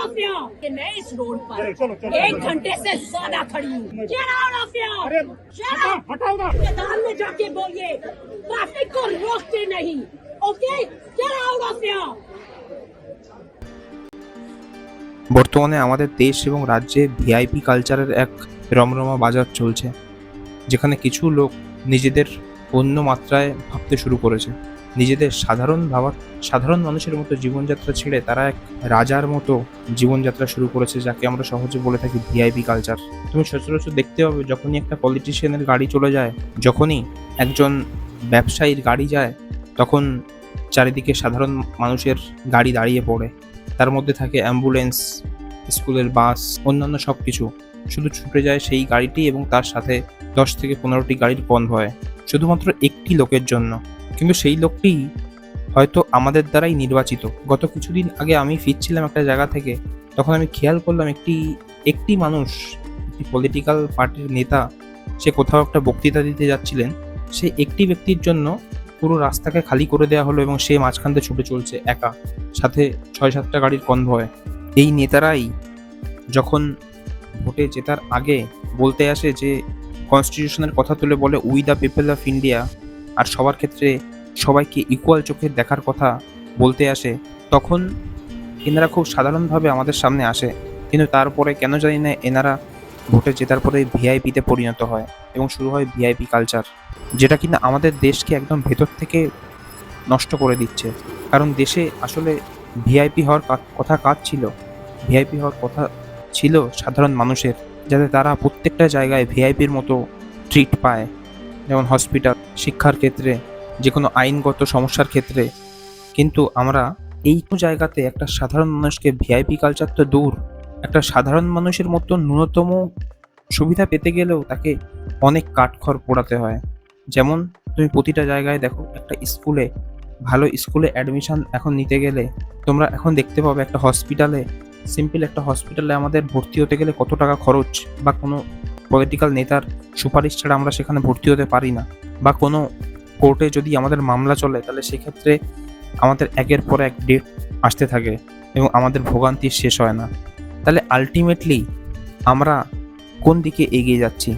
Of here कि मैं इस रोड पर 1 घंटे से ज्यादा खड़ी हूँ। Get out of here, get out, हटाओ ना। मैदान में जाके बोलिए ट्रैफिक को रोकते नहीं, okay? Get out of here. বর্তমানে আমাদের দেশ এবং রাজ্যে ভিআইপি কালচারের এক রমরমা বাজার চলছে, যেখানে কিছু লোক নিজেদের অন্য মাত্রায় ভাবতে শুরু করেছে। নিজেদের সাধারণ মানুষের মতো জীবনযাত্রা ছেড়ে তারা এক রাজার মতো জীবনযাত্রা শুরু করেছে, যাকে আমরা সহজে বলে থাকি ভিআইপি কালচার। তুমি সচরাচর দেখতে পাবে যখনই একটা পলিটিশিয়ানের গাড়ি চলে যায়, যখনই একজন ব্যবসায়ীর গাড়ি যায়, তখন চারিদিকে সাধারণ মানুষের গাড়ি দাঁড়িয়ে পড়ে। তার মধ্যে থাকে অ্যাম্বুলেন্স, স্কুলের বাস, অন্যান্য সব কিছু। শুধু ছুটে যায় সেই গাড়িটি এবং তার সাথে 10 থেকে 15টি গাড়ির কনভয়, শুধুমাত্র একটি লোকের জন্য। কিন্তু সেই লোকটি হয়তো আমাদের দ্বারাই নির্বাচিত। গত কিছুদিন আগে আমি ফিরছিলাম একটা জায়গা থেকে, তখন আমি খেয়াল করলাম একটি মানুষ, একটি পলিটিক্যাল পার্টির নেতা, সে কোথাও একটা বক্তৃতা দিতে যাচ্ছিলেন। সেই একটি ব্যক্তির জন্য পুরো রাস্তাকে খালি করে দেওয়া হলো এবং সে মাঝখান দিয়ে ছুটে চলছে একা, সাথে 6-7টা গাড়ির কনভয়। এই নেতারাই যখন ভোটে জেতার আগে বলতে আসে যে কনস্টিটিউশনের কথা তুলে বলে we the people of India, আর সবার ক্ষেত্রে সবাইকে ইকুয়াল চোখে দেখার কথা বলতে আসে, তখন এনারা খুব সাধারণভাবে আমাদের সামনে আসে। কিন্তু তারপরে কেন জানি না এনারা ভোটে জেতার পরে ভিআইপিতে পরিণত হয় এবং শুরু হয় ভিআইপি কালচার, যেটা কিনা আমাদের দেশকে একদম ভেতর থেকে নষ্ট করে দিচ্ছে। কারণ দেশে আসলে ভিআইপি হওয়ার কথা কাজ ছিল? ভিআইপি হওয়ার কথা ছিল সাধারণ মানুষের, যাতে তারা প্রত্যেকটা জায়গায় ভিআইপির মতো ট্রিট পায়, যেমন হসপিটাল, শিক্ষার ক্ষেত্রে, যে কোনো আইনগত সমস্যার ক্ষেত্রে। কিন্তু আমরা এই জায়গাতে একটা সাধারণ মানুষকে, ভিআইপি কালচার তো দূর, একটা সাধারণ মানুষের মতো ন্যূনতম সুবিধা পেতে গেলেও তাকে অনেক কাঠখড় পোড়াতে হয়। যেমন তুমি প্রতিটা জায়গায় দেখো, একটা স্কুলে, ভালো স্কুলে অ্যাডমিশন এখন নিতে গেলে তোমরা এখন দেখতে পাবে একটা হসপিটালে, সিম্পল একটা হসপিটালে আমাদের ভর্তি হতে গেলে কত টাকা খরচ, বা কোনো পলিটিক্যাল নেতার সুপারিশ ছাড়া আমরা সেখানে ভর্তি হতে পারি না। বা কোনো কোর্টে যদি আমাদের মামলা চলে, তাহলে সেক্ষেত্রে আমাদের একের পর এক ডেট আসতে থাকে এবং আমাদের ভোগান্তি শেষ হয় না। তাহলে আলটিমেটলি আমরা কোন দিকে এগিয়ে যাচ্ছি?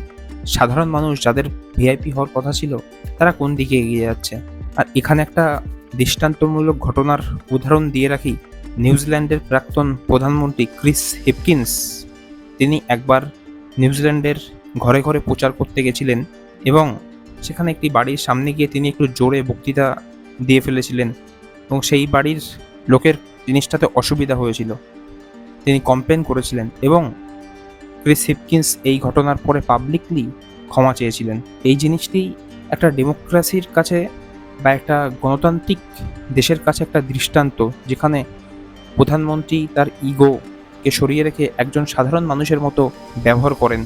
সাধারণ মানুষ যাদের ভিআইপি হওয়ার কথা ছিল, তারা কোন দিকে এগিয়ে যাচ্ছে? আর এখানে একটা দৃষ্টান্তমূলক ঘটনার উদাহরণ দিয়ে রাখি। নিউজিল্যান্ডের প্রাক্তন প্রধানমন্ত্রী ক্রিস হিপকিন্স, তিনি একবার নিউজিল্যান্ডের ঘরে ঘরে প্রচার করতে গেছিলেন এবং সেখানে একটি বাড়ির সামনে গিয়ে তিনি একটু জোরে বক্তৃতা দিয়ে ফেলেছিলেন এবং সেই বাড়ির লোকের জিনিসটাতে অসুবিধা হয়েছিল। তিনি কমপ্লেন করেছিলেন এবং ক্রিস হিপকিন্স এই ঘটনার পরে পাবলিকলি ক্ষমা চেয়েছিলেন। এই জিনিসটি একটা ডেমোক্রেসির কাছে বা একটা গণতান্ত্রিক দেশের কাছে একটা দৃষ্টান্ত, যেখানে প্রধানমন্ত্রী তার ইগোকে সরিয়ে রেখে একজন সাধারণ মানুষের মতো ব্যবহার করেন।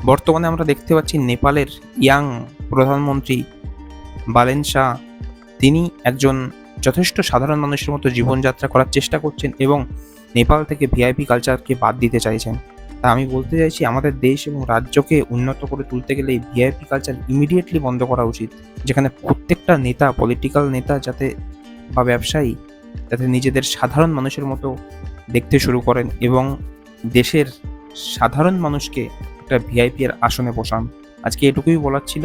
বর্তমানে আমরা দেখতে পাচ্ছি নেপালের ইয়াং প্রধানমন্ত্রী বালেন শাহ, তিনি একজন যথেষ্ট সাধারণ মানুষের মতো জীবনযাত্রা করার চেষ্টা করছেন এবং নেপাল থেকে ভিআইপি কালচারকে বাদ দিতে চাইছেন। তা আমি বলতে চাইছি, আমাদের দেশ এবং রাজ্যকে উন্নত করে তুলতে গেলে এই ভিআইপি কালচার ইমিডিয়েটলি বন্ধ করা উচিত, যেখানে প্রত্যেকটা নেতা, পলিটিক্যাল নেতা যাতে বা ব্যবসায়ী যাতে নিজেদের সাধারণ মানুষের মতো দেখতে শুরু করেন এবং দেশের সাধারণ মানুষকে একটা ভিআইপি এর আসনে বসান। আজকে এটুকুই বলার ছিল।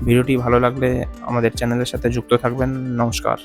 ভিডিওটি ভালো লাগলে আমাদের চ্যানেলের সাথে যুক্ত থাকবেন। নমস্কার।